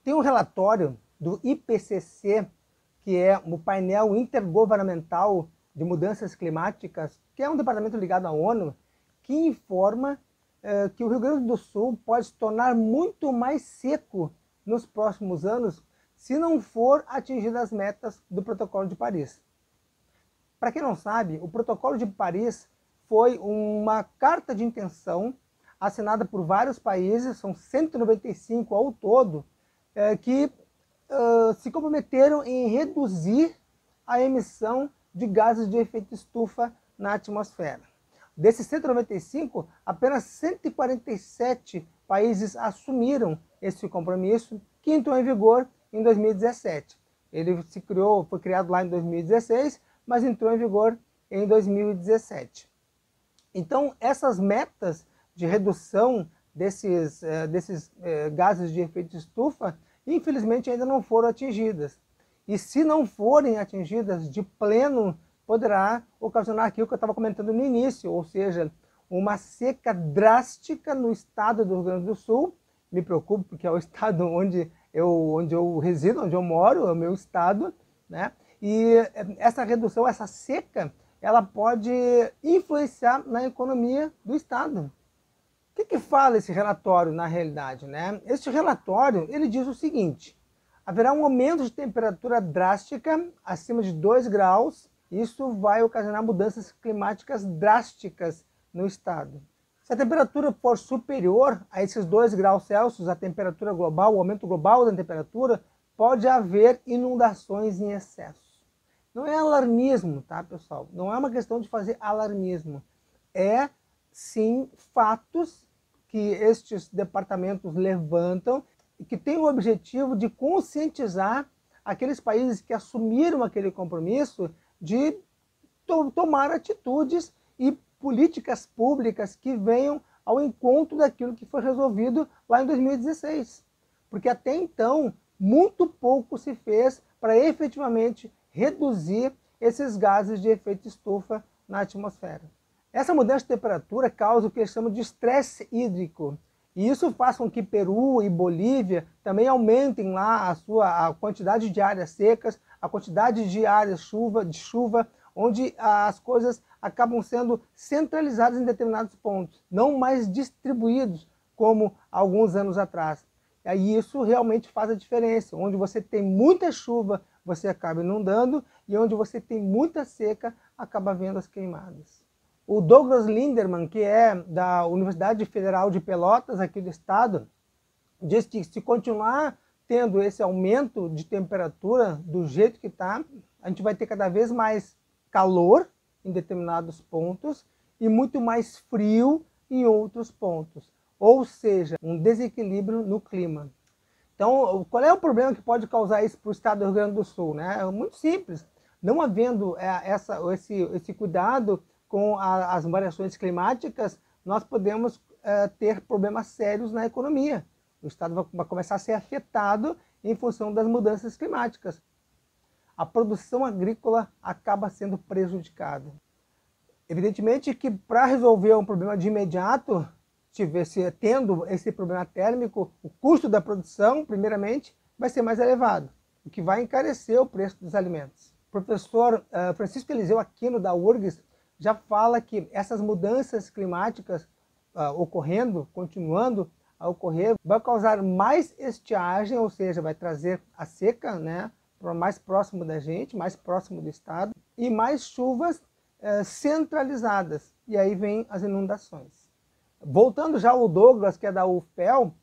Tem um relatório do IPCC, que é o painel intergovernamental de mudanças climáticas, que é um departamento ligado à ONU, que informa que o Rio Grande do Sul pode se tornar muito mais seco nos próximos anos se não for atingidas as metas do Protocolo de Paris. Para quem não sabe, o Protocolo de Paris foi uma carta de intenção assinada por vários países, são 195 ao todo, que se comprometeram em reduzir a emissão de gases de efeito estufa na atmosfera. Desses 195, apenas 147 países assumiram esse compromisso, que entrou em vigor em 2017. Ele foi criado lá em 2016, mas entrou em vigor em 2017. Então, essas metas de redução desses gases de efeito estufa, infelizmente, ainda não foram atingidas. E se não forem atingidas de pleno, poderá ocasionar aquilo que eu estava comentando no início, ou seja, uma seca drástica no estado do Rio Grande do Sul. Me preocupo porque é o estado onde eu resido, onde eu moro, é o meu estado, né? E essa redução, essa seca, ela pode influenciar na economia do estado. O que fala esse relatório na realidade, né? Este relatório, ele diz o seguinte: haverá um aumento de temperatura drástica acima de 2 graus, isso vai ocasionar mudanças climáticas drásticas no estado. Se a temperatura for superior a esses 2 graus Celsius, a temperatura global, o aumento global da temperatura, pode haver inundações em excesso. Não é alarmismo, tá, pessoal? Não é uma questão de fazer alarmismo. É, sim, fatos que estes departamentos levantam e que têm o objetivo de conscientizar aqueles países que assumiram aquele compromisso de tomar atitudes e políticas públicas que venham ao encontro daquilo que foi resolvido lá em 2016. Porque até então, muito pouco se fez para efetivamente reduzir esses gases de efeito estufa na atmosfera. Essa mudança de temperatura causa o que eles chamam de estresse hídrico. E isso faz com que Peru e Bolívia também aumentem lá a quantidade de áreas secas, a quantidade de áreas de chuva, onde as coisas acabam sendo centralizadas em determinados pontos, não mais distribuídos como alguns anos atrás. E isso realmente faz a diferença. Onde você tem muita chuva, você acaba inundando, e onde você tem muita seca, acaba havendo as queimadas. O Douglas Linderman, que é da Universidade Federal de Pelotas, aqui do estado, diz que se continuar tendo esse aumento de temperatura do jeito que está, a gente vai ter cada vez mais calor em determinados pontos e muito mais frio em outros pontos. Ou seja, um desequilíbrio no clima. Então, qual é o problema que pode causar isso para o estado do Rio Grande do Sul? Né? É muito simples. Não havendo esse cuidado com as variações climáticas, nós podemos ter problemas sérios na economia. O estado vai começar a ser afetado em função das mudanças climáticas. A produção agrícola acaba sendo prejudicada. Evidentemente que para resolver um problema de imediato, tendo esse problema térmico, o custo da produção, primeiramente, vai ser mais elevado, o que vai encarecer o preço dos alimentos. O professor Francisco Eliseu Aquino, da URGS, já fala que essas mudanças climáticas continuando a ocorrer, vai causar mais estiagem, ou seja, vai trazer a seca, né, para mais próximo da gente, mais próximo do estado, e mais chuvas centralizadas. E aí vem as inundações. Voltando já ao Douglas, que é da UFPEL,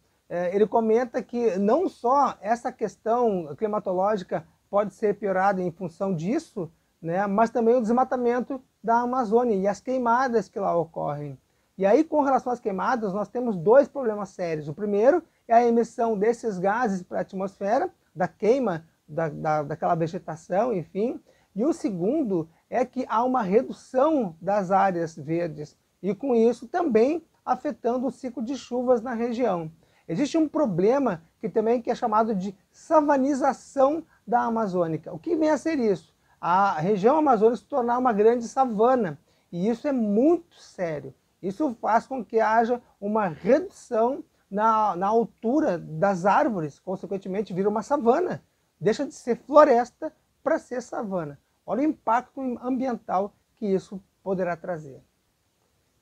ele comenta que não só essa questão climatológica pode ser piorada em função disso, né, mas também o desmatamento da Amazônia e as queimadas que lá ocorrem. E aí, com relação às queimadas, nós temos dois problemas sérios. O primeiro é a emissão desses gases para a atmosfera, da queima daquela vegetação, enfim. E o segundo é que há uma redução das áreas verdes, e com isso também afetando o ciclo de chuvas na região. Existe um problema que é chamado de savanização da Amazônica. O que vem a ser isso? A região amazônica se tornar uma grande savana, e isso é muito sério. Isso faz com que haja uma redução na altura das árvores, consequentemente vira uma savana, deixa de ser floresta para ser savana. Olha o impacto ambiental que isso poderá trazer.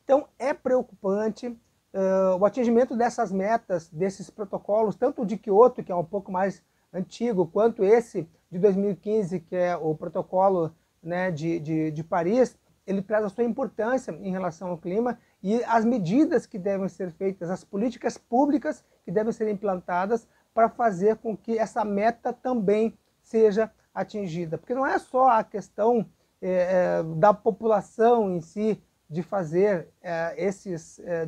Então é preocupante o atingimento dessas metas, desses protocolos, tanto de Kyoto, que é um pouco mais antigo, quanto esse de 2015, que é o protocolo, né, de Paris. Ele traz a sua importância em relação ao clima e as medidas que devem ser feitas, as políticas públicas que devem ser implantadas para fazer com que essa meta também seja atingida. Porque não é só a questão da população em si de fazer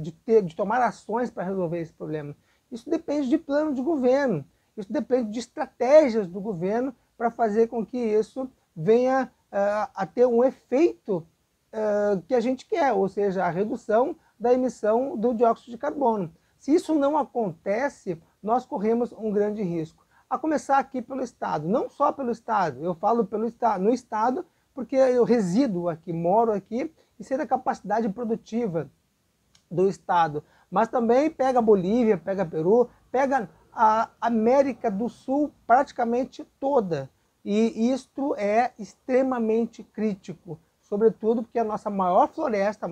de tomar ações para resolver esse problema. Isso depende de plano de governo, isso depende de estratégias do governo para fazer com que isso venha a ter um efeito que a gente quer, ou seja, a redução da emissão do dióxido de carbono. Se isso não acontece, nós corremos um grande risco. A começar aqui pelo Estado, não só pelo Estado, eu falo no Estado porque eu resido aqui, moro aqui, e sei da capacidade produtiva do Estado. Mas também pega a Bolívia, pega Peru, pega a América do Sul praticamente toda. E isto é extremamente crítico, sobretudo porque a nossa maior floresta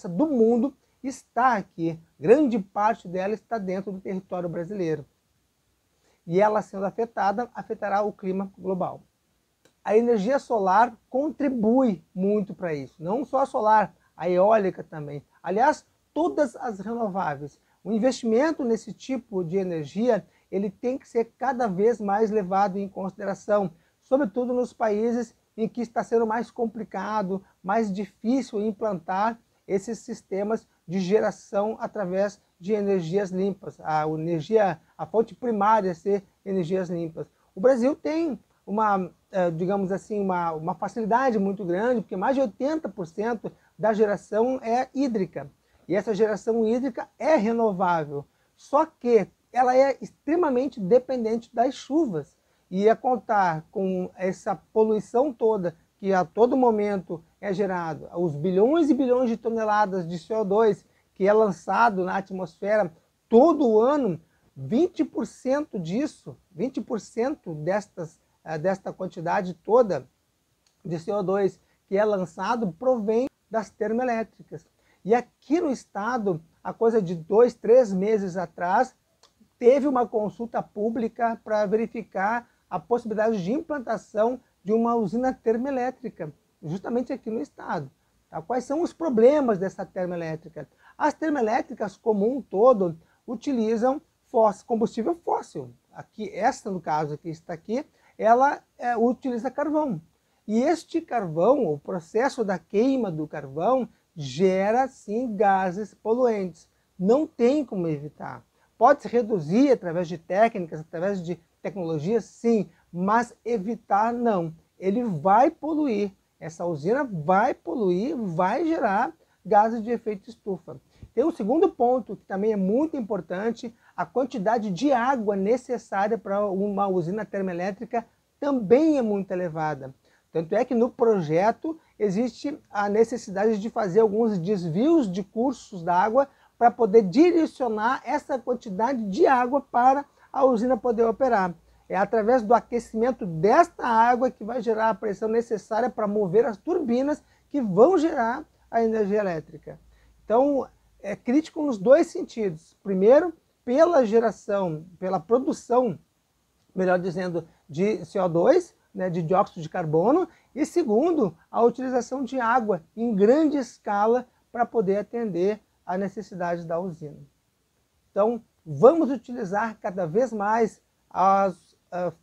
do mundo, está aqui. Grande parte dela está dentro do território brasileiro. E ela sendo afetada, afetará o clima global. A energia solar contribui muito para isso. Não só a solar, a eólica também. Aliás, todas as renováveis. O investimento nesse tipo de energia, ele tem que ser cada vez mais levado em consideração, sobretudo nos países em que está sendo mais complicado, mais difícil implantar esses sistemas de geração através de energias limpas, a fonte primária ser energias limpas. O Brasil tem digamos assim, uma facilidade muito grande, porque mais de 80% da geração é hídrica. E essa geração hídrica é renovável, só que ela é extremamente dependente das chuvas. E a contar com essa poluição toda, que a todo momento é gerado, os bilhões e bilhões de toneladas de CO2 que é lançado na atmosfera todo ano, 20% disso, 20% desta quantidade toda de CO2 que é lançado provém das termoelétricas. E aqui no estado, há coisa de 2, 3 meses atrás, teve uma consulta pública para verificar a possibilidade de implantação de uma usina termoelétrica, justamente aqui no estado. Tá? Quais são os problemas dessa termoelétrica? As termoelétricas, como um todo, utilizam combustível fóssil. Aqui, esta, no caso, que está aqui, ela utiliza carvão. E este carvão, o processo da queima do carvão, gera, sim, gases poluentes. Não tem como evitar. Pode-se reduzir através de técnicas, através de tecnologias, sim, mas evitar não. Ele vai poluir. Essa usina vai poluir, vai gerar gases de efeito estufa. Tem um segundo ponto que também é muito importante, a quantidade de água necessária para uma usina termoelétrica também é muito elevada. Tanto é que no projeto existe a necessidade de fazer alguns desvios de cursos d'água para poder direcionar essa quantidade de água para a usina poder operar. É através do aquecimento desta água que vai gerar a pressão necessária para mover as turbinas que vão gerar a energia elétrica. Então, é crítico nos dois sentidos. Primeiro, pela geração, pela produção, melhor dizendo, de CO2, né, de dióxido de carbono, e segundo, a utilização de água em grande escala para poder atender a necessidade da usina. Então, vamos utilizar cada vez mais as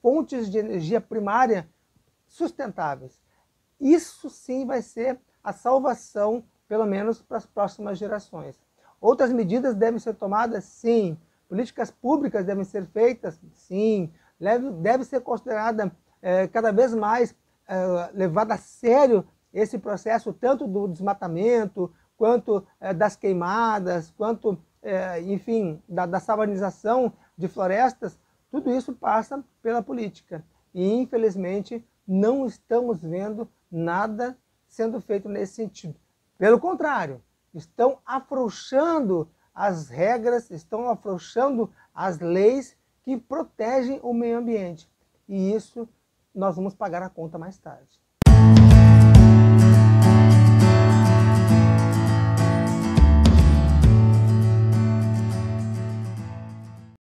fontes de energia primária sustentáveis. Isso sim vai ser a salvação, pelo menos para as próximas gerações. Outras medidas devem ser tomadas? Sim. Políticas públicas devem ser feitas? Sim. Deve ser considerada cada vez mais levado a sério esse processo, tanto do desmatamento, quanto das queimadas, quanto, enfim, da savanização de florestas. Tudo isso passa pela política. E, infelizmente, não estamos vendo nada sendo feito nesse sentido. Pelo contrário, estão afrouxando as regras, estão afrouxando as leis que protegem o meio ambiente. E isso nós vamos pagar a conta mais tarde.